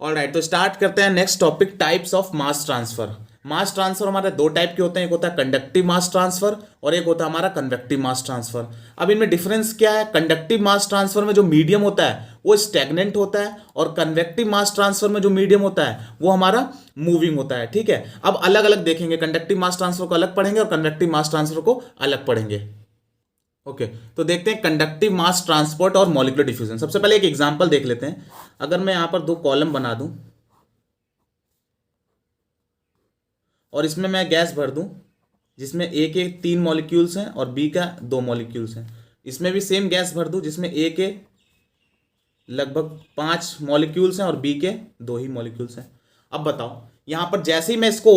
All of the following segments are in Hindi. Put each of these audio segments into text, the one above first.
ऑलराइट, तो स्टार्ट करते हैं next topic, types of mass transfer. Mass transfer हमारे दो टाइप के होते हैं, एक होता है कंडक्टिव मास ट्रांसफर और एक होता है हमारा कन्वेक्टिव मास ट्रांसफर। अब इनमें डिफरेंस क्या है? कंडक्टिव मास ट्रांसफर में जो मीडियम होता है वो स्टैग्नेंट होता है और कन्वेक्टिव मास ट्रांसफर में जो मीडियम होता है वो हमारा मूविंग होता है। ठीक है, अब अलग अलग देखेंगे, कंडक्टिव मास ट्रांसफर को अलग पढ़ेंगे और कन्वेक्टिव मास ट्रांसफर को अलग पढ़ेंगे। ओके, तो देखते हैं कंडक्टिव मास ट्रांसपोर्ट और मॉलिक्यूलर डिफ्यूजन। सबसे पहले एक एग्जांपल देख लेते हैं। अगर मैं यहां पर दो कॉलम बना दूं और इसमें मैं गैस भर दूं जिसमें ए के 3 मॉलिक्यूल्स हैं और बी का 2 मॉलिक्यूल्स हैं, इसमें भी सेम गैस भर दूं जिसमें ए के लगभग 5 मॉलिक्यूल्स हैं और बी के 2 ही मॉलिक्यूल्स हैं। अब बताओ, यहां पर जैसे ही मैं इसको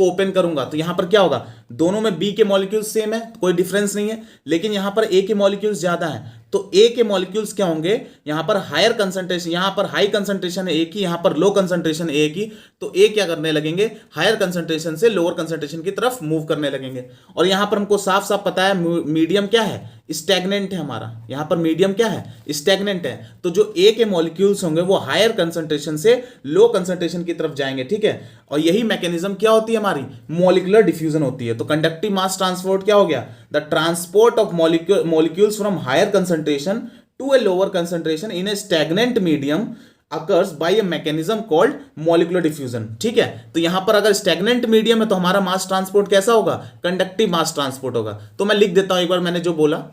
ओपन करूंगा, तो यहां पर क्या होगा? दोनों में बी के मॉलिक्यूल्स सेम है, कोई डिफरेंस नहीं है, लेकिन यहां पर ए के मॉलिक्यूल्स ज्यादा हैं, तो ए के मॉलिक्यूल्स क्या होंगे? यहां पर हायर कंसंट्रेशन, यहां पर हाई कंसंट्रेशन है ए की, यहां पर लो कंसंट्रेशन ए की, तो ए क्या करने लगेंगे? हायर कंसंट्रेशन से लोअर कंसंट्रेशन की तरफ मूव करने लगेंगे। और यहां पर हमको साफ साफ पता है मीडियम क्या है? स्टैग्नेंट है हमारा। यहां पर मीडियम क्या है? स्टैग्नेंट है। तो जो ए के मॉलिक्यूल्स होंगे वो हायर कंसंट्रेशन से लो कंसंट्रेशन की तरफ जाएंगे। ठीक है, और यही मैकेनिज्म क्या होती है हमारी? मॉलिक्यूलर डिफ्यूजन होती है। तो कंडक्टिव मास ट्रांसपोर्ट क्या हो गया? The transport of molecules from higher concentration to a lower concentration in a stagnant medium occurs by a mechanism called molecular diffusion. ठीक है, तो यहां पर अगर स्टैग्नेंट मीडियम है तो हमारा मास ट्रांसपोर्ट कैसा होगा? कंडक्टिव मास ट्रांसपोर्ट होगा। तो मैं लिख देता हूं एक बार मैंने जो बोला।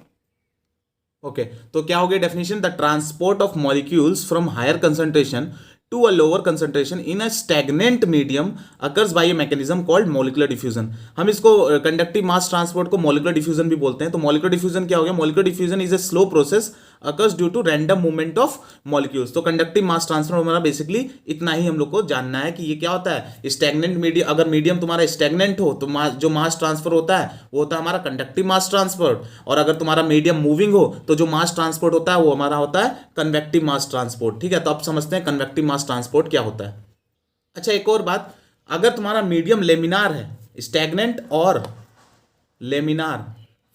ओके, तो क्या हो गया definition? The transport of molecules from higher concentration to a lower concentration in a stagnant medium occurs by a mechanism called molecular diffusion। हम इसको कंडक्टिव मास ट्रांसपोर्ट को मॉलिक्यूलर डिफ्यूजन भी बोलते हैं। तो मॉलिक्यूलर डिफ्यूजन क्या हो गया? Molecular diffusion is a slow process occurs due to random movement of molecules. तो कंडक्टिव मास ट्रांसफर हमारा बेसिकली इतना ही हम लोग को जानना है कि ये क्या होता है? स्टैग्नेंट मीडियम, अगर मीडियम तुम्हारा स्टैग्नेंट हो तो जो मास ट्रांसफर होता है वो होता है हमारा कंडक्टिव मास ट्रांसपोर्ट, और अगर तुम्हारा मीडियम मूविंग हो तो जो मास ट्रांसपोर्ट होता है वो हमारा होता है कन्वेक्टिव मास ट्रांसपोर्ट। ठीक है, तो अब समझते हैं कन्वेक्टिव मास ट्रांसपोर्ट क्या होता है। अच्छा, एक और बात, अगर तुम्हारा मीडियम लेमिनार है, स्टैग्नेंट और लेमिनार,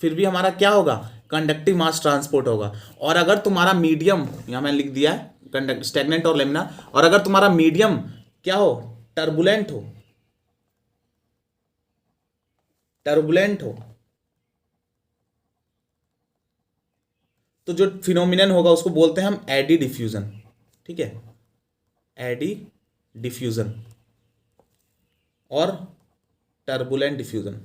फिर भी हमारा क्या होगा? कंडक्टिव मास ट्रांसपोर्ट होगा। और अगर तुम्हारा मीडियम, यहां मैंने लिख दिया है स्टैग्नेंट और लेमिनार, और अगर तुम्हारा मीडियम क्या हो? टर्बुलेंट हो, तो जो फिनोमिनन होगा उसको बोलते हैं हम एडी डिफ्यूजन। ठीक है, एडी डिफ्यूजन और टर्बुलेंट डिफ्यूजन।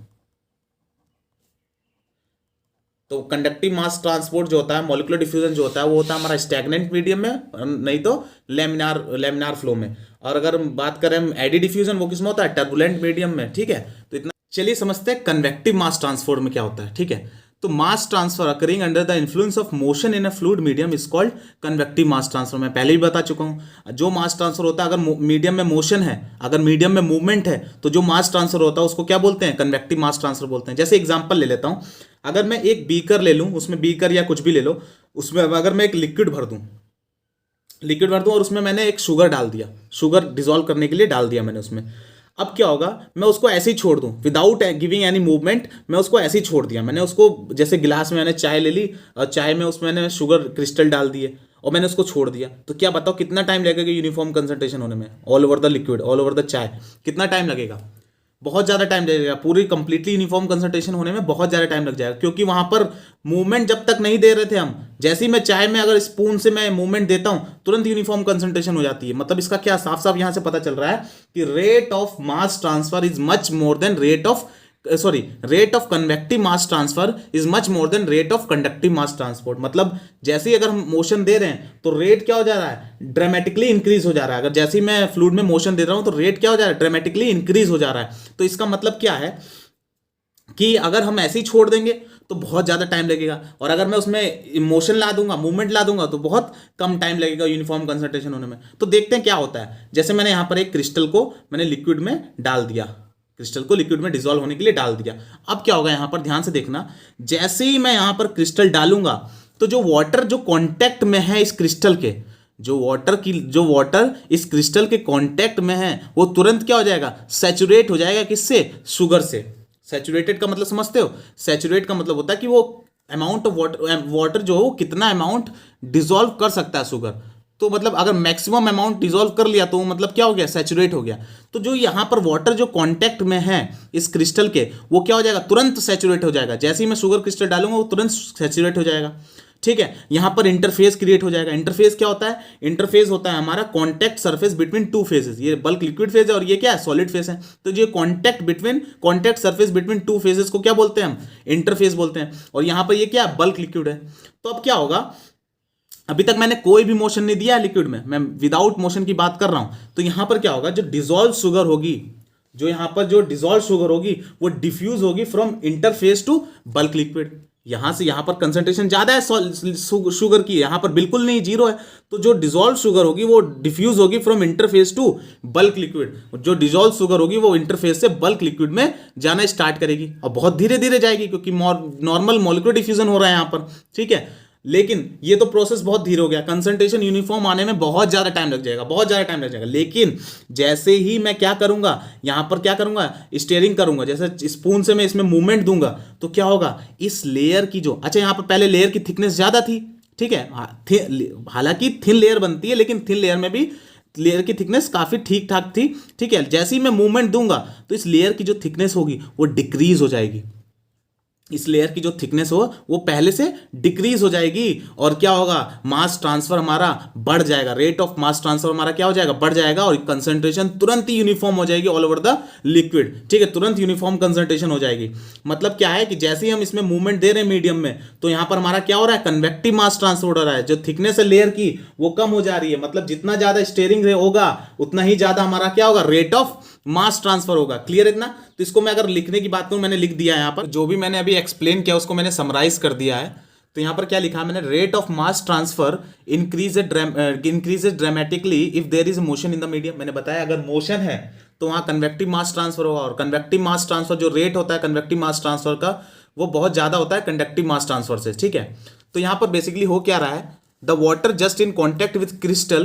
तो कंडक्टिव मास ट्रांसपोर्ट जो होता है, मॉलिक्यूलर डिफ्यूजन जो होता है वो होता है हमारा स्टैग्नेंट मीडियम में, नहीं तो लेमिनार फ्लो में। और अगर हम बात करें एडी डिफ्यूजन, वो किसमें होता है? टर्बुलेंट मीडियम में। ठीक है, तो इतना चलिए समझते हैं कन्वेक्टिव मास ट्रांसपोर्ट में क्या होता है। ठीक है, तो mass transfer occurring under the influence of motion in a fluid medium is called convective mass transfer. मैं पहले भी बता चुका हूं, जो मास ट्रांसफर होता है, अगर मीडियम में मोशन है, अगर मीडियम में मूवमेंट है, तो जो मास ट्रांसफर होता है उसको क्या बोलते हैं? कन्वेक्टिव मास ट्रांसफर बोलते हैं। जैसे एग्जांपल ले लेता हूं, अगर मैं एक बीकर ले लूं, उसमें बीकर या कुछ भी ले लो, उसमें अगर मैं एक लिक्विड भर दूं और उसमें मैंने एक शुगर डाल दिया, शुगर डिसॉल्व करने के लिए डाल दिया मैंने उसमें। अब क्या होगा? मैं उसको ऐसे ही छोड़ दूं विदाउट गिविंग एनी मूवमेंट, मैं उसको ऐसे ही छोड़ दिया। मैंने उसको, जैसे गिलास में मैंने चाय ले ली और चाय में उसमें मैंने शुगर क्रिस्टल डाल दिए और मैंने उसको छोड़ दिया, तो क्या बताओ कितना टाइम लगेगा यूनिफॉर्म कंसंट्रेशन होने में? All over the liquid, all over the चाय, कितना टाइम लगेगा? बहुत ज़्यादा टाइम लगेगा। पूरी कंप्लीटली यूनिफॉर्म कंसंट्रेशन होने में बहुत ज़्यादा टाइम लग जाएगा, क्योंकि वहां पर मूवमेंट जब तक नहीं दे रहे थे हम, जैसे ही मैं चाय में अगर स्पून से मैं मूवमेंट देता हूं तुरंत यूनिफॉर्म कंसंट्रेशन हो जाती है। मतलब इसका क्या साफ साफ यहां से पता चल रहा है कि rate of mass transfer is much more than rate of convective mass transfer is much more than rate of conductive mass transport. मतलब जैसे ही अगर हम मोशन दे रहे हैं तो रेट क्या हो जा रहा है? ड्रामेटिकली इंक्रीज हो जा रहा है। अगर जैसे ही मैं फ्लूइड में मोशन दे रहा हूं तो रेट क्या हो जा रहा है? ड्रामेटिकली इंक्रीज हो जा रहा है। तो इसका मतलब क्या है कि अगर हम ऐसे ही छोड़ देंगे तो बहुत ज़्यादा टाइम लगेगा, और अगर मैं उसमें मोशन ला दूंगा, मूवमेंट ला दूंगा, तो बहुत कम टाइम लगेगा यूनिफॉर्म कंसंट्रेशन होने में। तो देखते हैं क्या होता है। जैसे मैंने यहाँ पर एक क्रिस्टल को मैंने लिक्विड में डाल दिया, क्रिस्टल को लिक्विड में डिसॉल्व होने के लिए डाल दिया। अब क्या होगा? यहाँ पर ध्यान से देखना, जैसे ही मैं यहाँ पर क्रिस्टल डालूंगा तो जो वाटर जो कांटेक्ट में है इस क्रिस्टल के, जो वाटर इस क्रिस्टल के कांटेक्ट में है वो तुरंत क्या हो जाएगा? सैचुरेट हो जाएगा। किससे? शुगर से। सैचुरेटेड का मतलब समझते हो? सैचुरेट का मतलब होता है कि वो अमाउंट ऑफ वाटर जो हो कितना अमाउंट डिसॉल्व कर सकता है शुगर, तो मतलब अगर मैक्सिमम अमाउंट डिसॉल्व कर लिया तो मतलब क्या हो गया, सैचुरेट हो गया। तो जो यहाँ पर वाटर जो कांटेक्ट में है इस क्रिस्टल के, वो क्या हो जाएगा, तुरंत सैचुरेट हो जाएगा। जैसे ही मैं शुगर क्रिस्टल डालूंगा वो तुरंत सैचुरेट हो जाएगा, ठीक है। यहाँ पर इंटरफेस क्रिएट हो जाएगा। इंटरफेस क्या होता है, इंटरफेस होता है हमारा contact surface between two phases. ये बल्क लिक्विड फेज है और ये क्या है, सॉलिड फेज है। तो ये contact surface between two phases को क्या बोलते हैं हम, इंटरफेस बोलते हैं। और यहाँ पर ये क्या है, बल्क लिक्विड है। तो अब क्या होगा, अभी तक मैंने कोई भी मोशन नहीं दिया है लिक्विड में, मैं विदाउट मोशन की बात कर रहा हूं। तो यहां पर क्या होगा, जो डिसॉल्व शुगर होगी, जो यहां पर जो डिसॉल्व शुगर होगी वो डिफ्यूज होगी from interface to bulk liquid. यहां से यहां पर कंसंट्रेशन ज्यादा है शुगर की, यहां पर बिल्कुल नहीं, जीरो है। तो जो डिसॉल्व शुगर होगी वो डिफ्यूज होगी from interface to bulk liquid. जो डिसॉल्व शुगर होगी वो इंटरफेस से बल्क लिक्विड में जाना स्टार्ट करेगी और बहुत धीरे धीरे जाएगी, क्योंकि नॉर्मल मॉलिक्यूलर डिफ्यूजन हो रहा है यहां पर, ठीक है। लेकिन ये तो प्रोसेस बहुत धीरे हो गया, कंसंट्रेशन यूनिफॉर्म आने में बहुत ज़्यादा टाइम लग जाएगा, बहुत ज़्यादा टाइम लग जाएगा। लेकिन जैसे ही मैं क्या करूंगा, यहां पर क्या करूंगा, स्टीयरिंग करूंगा, जैसे स्पून से मैं इसमें मूवमेंट दूंगा तो क्या होगा, इस लेयर की जो, अच्छा यहां पर पहले लेयर की थिकनेस ज़्यादा थी, ठीक है, हालांकि थिन लेयर बनती है लेकिन थिन लेयर में भी लेयर की थिकनेस काफ़ी ठीक ठाक थी, ठीक है। जैसे ही मैं मूवमेंट दूंगा तो इस लेयर की जो थिकनेस होगी वो डिक्रीज हो जाएगी। इस लेयर की जो थिकनेस हो वो पहले से डिक्रीज हो जाएगी और क्या होगा, मास ट्रांसफर हमारा बढ़ जाएगा, रेट ऑफ मास ट्रांसफर हमारा क्या हो जाएगा, बढ़ जाएगा और कंसंट्रेशन तुरंत ही यूनिफॉर्म हो जाएगी ऑल ओवर द लिक्विड, ठीक है, तुरंत यूनिफॉर्म कंसंट्रेशन हो जाएगी। मतलब क्या है कि जैसे ही हम इसमें मूवमेंट दे रहे हैं मीडियम में, तो यहां पर हमारा क्या हो रहा है, कन्वेक्टिव मास ट्रांसफर हो रहा है। जो थिकनेस है लेयर की वो कम हो जा रही है, मतलब जितना ज्यादा स्टीयरिंग होगा उतना ही ज्यादा हमारा क्या होगा, रेट ऑफ मास ट्रांसफर होगा। क्लियर इतना। तो इसको मैं अगर लिखने की बात करूं, मैंने लिख दिया है यहां पर, जो भी मैंने अभी एक्सप्लेन किया उसको मैंने समराइज कर दिया है। तो यहां पर क्या लिखा है मैंने, rate of mass transfer increases dramatically if there is motion in the medium. मैंने बताया अगर मोशन है तो वहां कन्वेक्टिव मास ट्रांसफर होगा, और कन्वेक्टिव मास ट्रांसफर जो रेट होता है कन्वेक्टिव मास ट्रांसफर का वो बहुत ज्यादा होता है कंडक्टिव मास ट्रांसफर से, ठीक है। तो यहां पर बेसिकली हो क्या रहा है, the water just in contact with crystal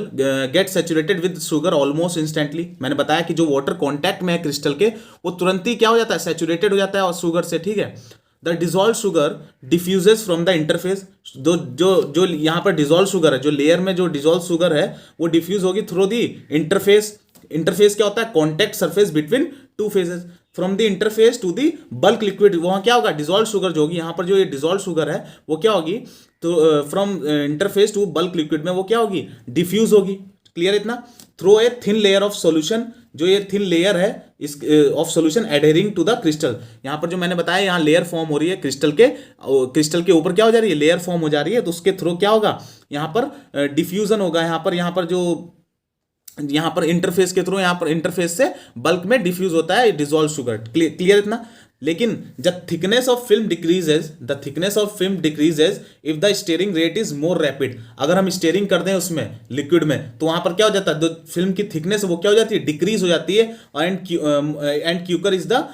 get saturated with sugar almost instantly. मैंने बताया कि जो वाटर कॉन्टैक्ट में है क्रिस्टल के वो तुरंत ही क्या हो जाता है, सेचुरेटेड हो जाता है और शुगर से, ठीक है। The dissolve sugar diffuses from the interface. जो जो जो यहाँ पर डिजॉल्व शुगर है, जो लेयर में जो डिजॉल्व शुगर है वो डिफ्यूज होगी थ्रू दी इंटरफेस। इंटरफेस क्या होता है, contact surface between two phases. From the interface to the bulk liquid, वहां क्या होगा, डिजॉल्व शुगर जो होगी, यहाँ पर जो ये डिजॉल्व शुगर है वो क्या होगी, तो from interface to bulk liquid में वो क्या होगी, डिफ्यूज होगी। क्लियर इतना। Through a thin layer of solution, जो ये थिन लेयर है इस of solution adhering to the crystal. यहाँ पर जो मैंने बताया यहाँ लेयर फॉर्म हो रही है क्रिस्टल के ऊपर क्या हो जा रही है, लेयर फॉर्म हो जा रही है। तो उसके थ्रू क्या होगा, यहाँ पर डिफ्यूजन होगा, यहाँ पर जो यहाँ पर इंटरफेस के थ्रू, यहाँ पर इंटरफेस से बल्क में डिफ्यूज होता है डिजॉल्व शुगर। क्लियर इतना। लेकिन जब thickness of film decreases, the thickness of film decreases if the steering rate is more rapid. अगर हम स्टीयरिंग कर दें उसमें लिक्विड में तो वहां पर क्या हो जाता है, जो फिल्म की थिकनेस वो क्या हो जाती है, डिक्रीज हो जाती है। एंड क्यूकर is the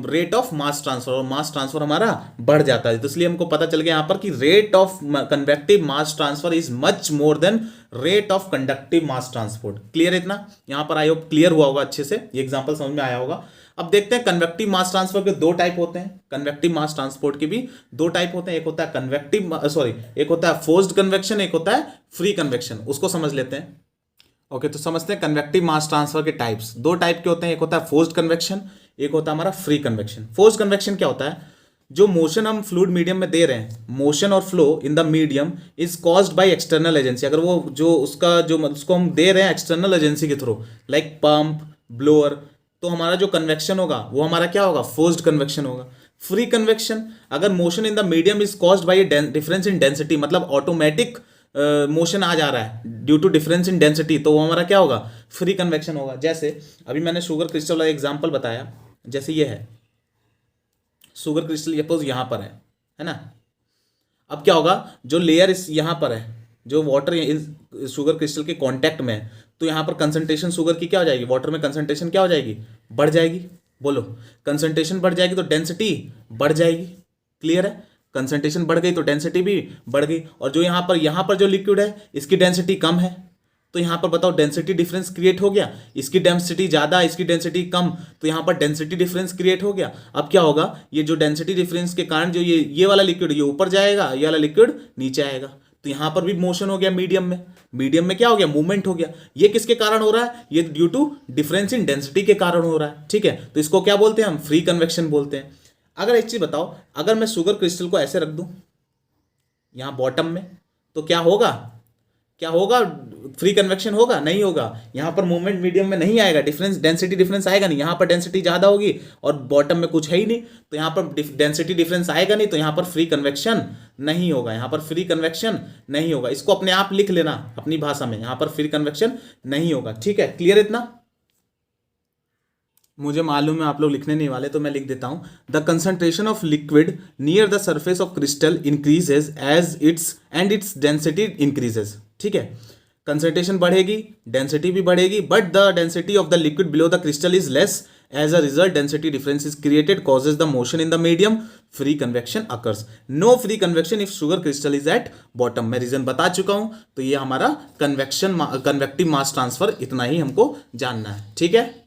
rate of mass transfer, और मास ट्रांसफर हमारा बढ़ जाता है। तो इसलिए हमको पता चल गया यहाँ पर कि rate of convective mass transfer is much more than rate of conductive mass transport. Clear इतना। यहाँ पर आई होप क्लियर हुआ होगा अच्छे से, ये एग्जांपल समझ में आया होगा। अब देखते हैं कन्वेक्टिव मास ट्रांसफर के दो टाइप होते हैं। कन्वेक्टिव मास ट्रांसपोर्ट के भी दो टाइप होते हैं, एक होता है एक होता है फोर्स्ड कन्वेक्शन, एक होता है फ्री कन्वेक्शन। उसको समझ लेते हैं। ओके, तो समझते हैं कन्वेक्टिव मास ट्रांसफर के टाइप्स। दो टाइप के होते हैं, एक होता है फोर्स्ड कन्वेक्शन, एक होता है हमारा फ्री कन्वेक्शन। फोर्स्ड कन्वेक्शन क्या होता है, जो मोशन हम फ्लूइड मीडियम में दे रहे हैं, मोशन और flow in the medium is caused by external agency. अगर वो जो उसको हम दे रहे हैं एक्सटर्नल एजेंसी के थ्रू, लाइक पंप, ब्लोअर, तो हमारा जो कन्वेक्शन होगा वो हमारा क्या होगा, फोर्स्ड कन्वेक्शन होगा। फ्री कन्वेक्शन, अगर motion in the medium is caused by difference in density, मतलब ऑटोमेटिक मोशन आ जा रहा है due to difference in density, तो वो हमारा क्या होगा, फ्री कन्वेक्शन होगा। जैसे अभी मैंने शुगर क्रिस्टल वाला एग्जांपल बताया, जैसे ये है शुगर क्रिस्टल, सपोज यहां पर है ना। अब क्या होगा, जो लेयर इस यहां पर है, जो वाटर इस शुगर क्रिस्टल के कांटेक्ट में है, तो यहां पर कंसंट्रेशन शुगर की क्या हो जाएगी, वाटर में कंसंट्रेशन क्या हो जाएगी, बढ़ जाएगी। बोलो, कंसंट्रेशन बढ़ जाएगी तो डेंसिटी बढ़ जाएगी। क्लियर है। कंसंट्रेशन बढ़ गई तो डेंसिटी भी बढ़ गई। और जो यहां पर जो लिक्विड है इसकी डेंसिटी कम है, तो यहां पर बताओ डेंसिटी डिफरेंस क्रिएट हो गया। इसकी डेंसिटी ज्यादा, इसकी डेंसिटी कम, तो यहां पर डेंसिटी डिफरेंस क्रिएट हो गया। अब क्या होगा, ये जो डेंसिटी डिफरेंस के कारण जो ये वाला लिक्विड ये ऊपर जाएगा, ये वाला लिक्विड नीचे आएगा। तो यहां पर भी मोशन हो गया मीडियम में, मीडियम में क्या हो गया, मूवमेंट हो गया। ये किसके कारण हो रहा है, ये due to difference in density के कारण हो रहा है, ठीक है। तो इसको क्या बोलते हैं हम, फ्री कन्वेक्शन बोलते हैं। अगर एक चीज बताओ, अगर मैं शुगर क्रिस्टल को ऐसे रख दूं यहां बॉटम में, तो क्या होगा, क्या होगा, फ्री कन्वेक्शन होगा, नहीं होगा। यहां पर मूवमेंट मीडियम में नहीं आएगा, डिफरेंस डेंसिटी डिफरेंस आएगा नहीं। यहां पर डेंसिटी ज्यादा होगी और बॉटम में कुछ है ही नहीं, तो यहां पर डेंसिटी डिफरेंस आएगा नहीं, तो यहां पर फ्री कन्वेक्शन नहीं होगा, यहां पर फ्री कन्वेक्शन नहीं होगा। इसको अपने आप लिख लेना अपनी भाषा में, यहां पर फ्री कन्वेक्शन नहीं होगा, ठीक है। क्लियर इतना, मुझे मालूम है आप लोग लिखने नहीं वाले, तो मैं लिख देता हूं। The concentration of liquid near the surface of crystal increases as its density increases, ठीक है। कंसंट्रेशन बढ़ेगी, डेंसिटी भी बढ़ेगी, but the density of the liquid below the crystal is less. As a result density difference is created, causes the motion in the medium, free convection occurs. No free convection if sugar crystal is at bottom. मैं रीजन बता चुका हूं, तो ये हमारा कन्वेक्टिव मास ट्रांसफर, इतना ही हमको जानना है, ठीक है।